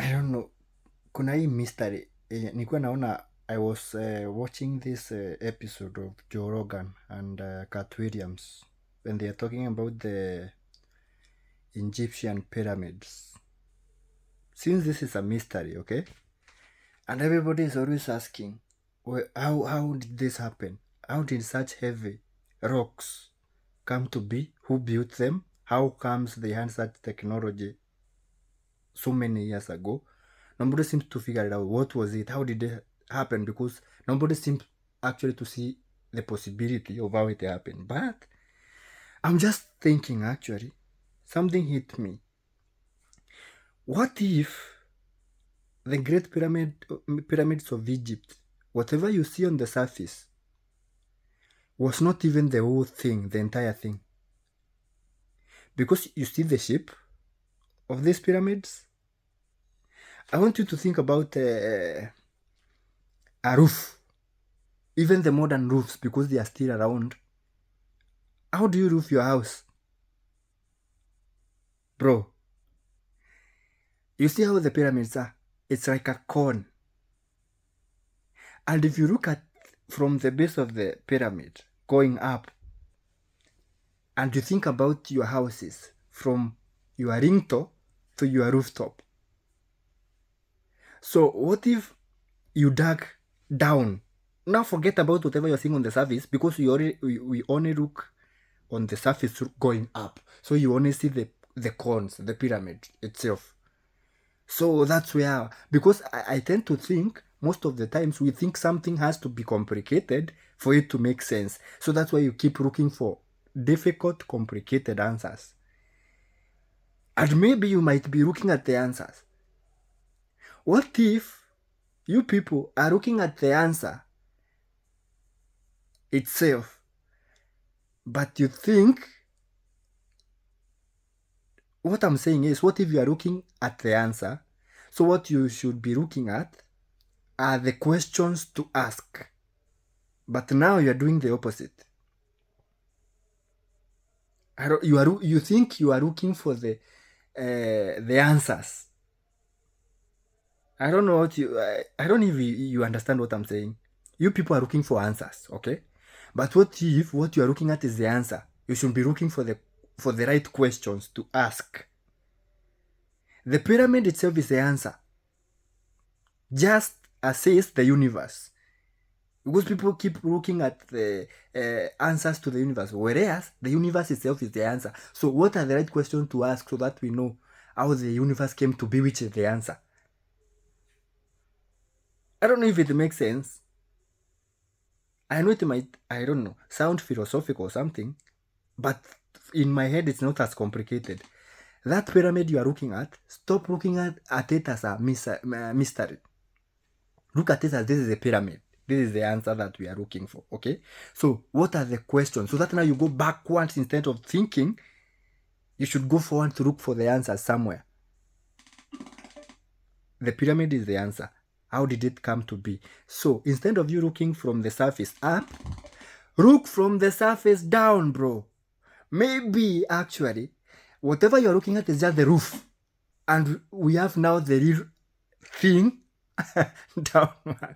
I don't know. Kuna hii mystery. Nilikuwa naona I was watching this episode of Joe Rogan and Cat Williams when they are talking about the Egyptian pyramids. Since this is a mystery, okay? And everybody is always asking, well, how did this happen? How did such heavy rocks come to be? Who built them? How comes they had such technology so many years ago? Nobody seems to figure it out. What was it? How did it happen? Because nobody seems actually to see the possibility of how it happened. But I'm just thinking, actually, something hit me. What if the Great Pyramids of Egypt, whatever you see on the surface, was not even the whole thing, the entire thing? Because you see the shape of these pyramids. I want you to think about a roof, even the modern roofs, because they are still around. How do you roof your house? Bro, you see how the pyramids are? It's like a cone. And if you look at from the base of the pyramid going up, and you think about your houses from your ringtone to your rooftop. So what if you dug down? Now forget about whatever you're seeing on the surface, because we only look on the surface going up. So you only see the cones, the pyramid itself. So that's where, because I tend to think most of the times we think something has to be complicated for it to make sense. So that's why you keep looking for difficult, complicated answers. And maybe you might be looking at the answers. What if you people are looking at the answer itself, but you think, what I'm saying is, what if you are looking at the answer? So what you should be looking at are the questions to ask. But now you are doing the opposite. You think you are looking for the answers. I don't know what I don't know if you understand what I'm saying. You people are looking for answers, okay? But what if what you are looking at is the answer? You should be looking for the right questions to ask. The pyramid itself is the answer. Just assess the universe. Because people keep looking at the answers to the universe, whereas the universe itself is the answer. So what are the right questions to ask so that we know how the universe came to be, which is the answer? I don't know if it makes sense. I know it might, I don't know, sound philosophical or something, but in my head it's not as complicated. That pyramid you are looking at, stop looking at it as a mystery. Look at it as this is a pyramid. This is the answer that we are looking for, okay? So what are the questions? So that now you go backwards instead of thinking, you should go forward to look for the answer somewhere. The pyramid is the answer. How did it come to be? So instead of you looking from the surface up, look from the surface down, bro. Maybe actually, whatever you're looking at is just the roof. And we have now the real thing downward.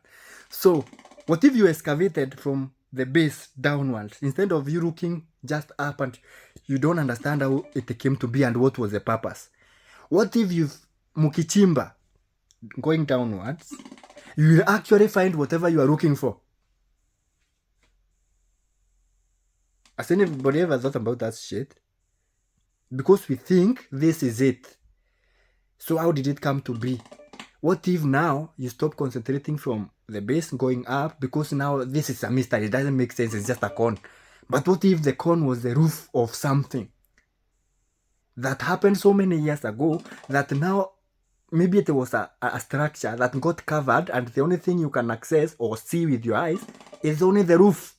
So what if you excavated from the base downwards, instead of you looking just up and you don't understand how it came to be and what was the purpose? What if you've mukichimba going downwards, you will actually find whatever you are looking for? Has anybody ever thought about that shit? Because we think this is it. So how did it come to be? What if now you stop concentrating from the base going up, because now this is a mystery, it doesn't make sense, it's just a cone. But what if the cone was the roof of something that happened so many years ago that now maybe it was a structure that got covered and the only thing you can access or see with your eyes is only the roof?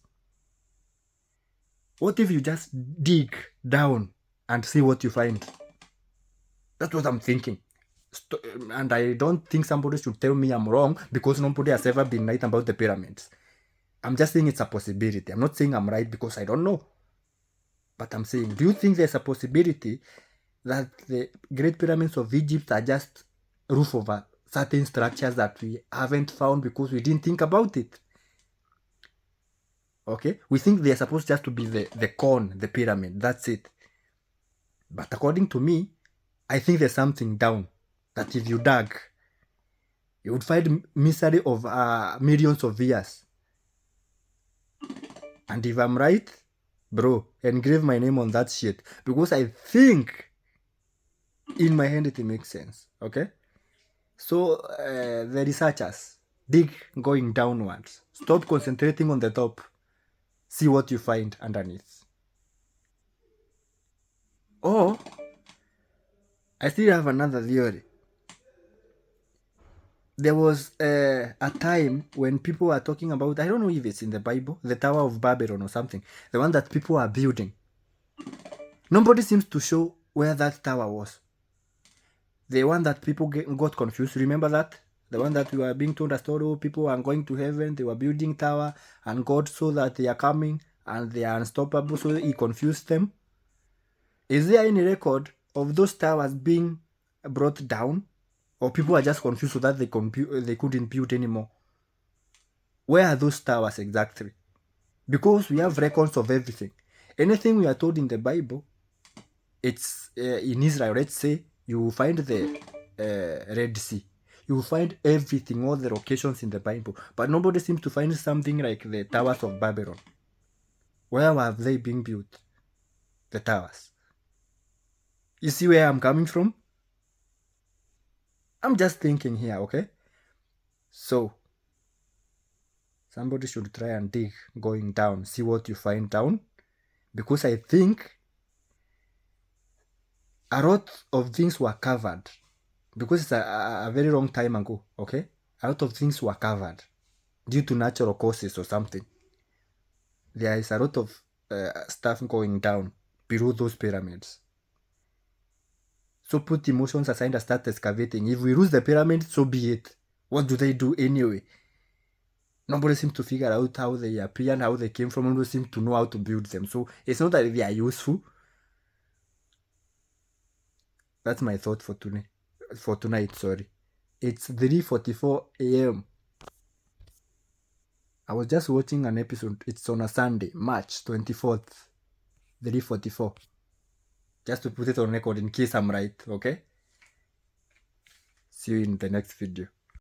What if you just dig down and see what you find? That's what I'm thinking. And I don't think somebody should tell me I'm wrong, because nobody has ever been right about the pyramids. I'm just saying it's a possibility. I'm not saying I'm right because I don't know. But I'm saying, do you think there's a possibility that the Great Pyramids of Egypt are just roof over certain structures that we haven't found because we didn't think about it. Okay, we think they're supposed just to be the cone, the pyramid, that's it. But according to me, I think there's something down that if you dug, you would find misery of millions of years. And if I'm right, bro, engrave my name on that shit, because I think in my hand it makes sense. Okay, so the researchers, dig going downwards, stop concentrating on the top, see what you find underneath. Or I still have another theory. There was a time when people were talking about, I don't know if it's in the Bible, the Tower of Babylon or something, the one that people are building. Nobody seems to show where that tower was. The one that people got confused. Remember that? The one that we were being told a story, oh, people are going to heaven, they were building tower, and God saw that they are coming and they are unstoppable, so he confused them. Is there any record of those towers being brought down? Or people are just confused so that they couldn't build anymore? Where are those towers exactly? Because we have records of everything. Anything we are told in the Bible, it's in Israel. Let's say you will find the Red Sea. You will find everything, all the locations in the Bible. But nobody seems to find something like the Towers of Babylon. Where have they been built? The towers. You see where I'm coming from? I'm just thinking here, okay? So, somebody should try and dig going down, see what you find down. Because I think a lot of things were covered. Because it's a very long time ago, okay? A lot of things were covered due to natural causes or something. There is a lot of stuff going down below those pyramids. So put emotions aside and start excavating. If we lose the pyramid, so be it. What do they do anyway? Nobody seems to figure out how they appear and how they came from. Nobody seems to know how to build them. So it's not that they are useful. That's my thought for today. For tonight, sorry. It's 3:44 a.m. I was just watching an episode. It's on a Sunday, March 24th, 3:44. Just to put it on record in case I'm right, okay? See you in the next video.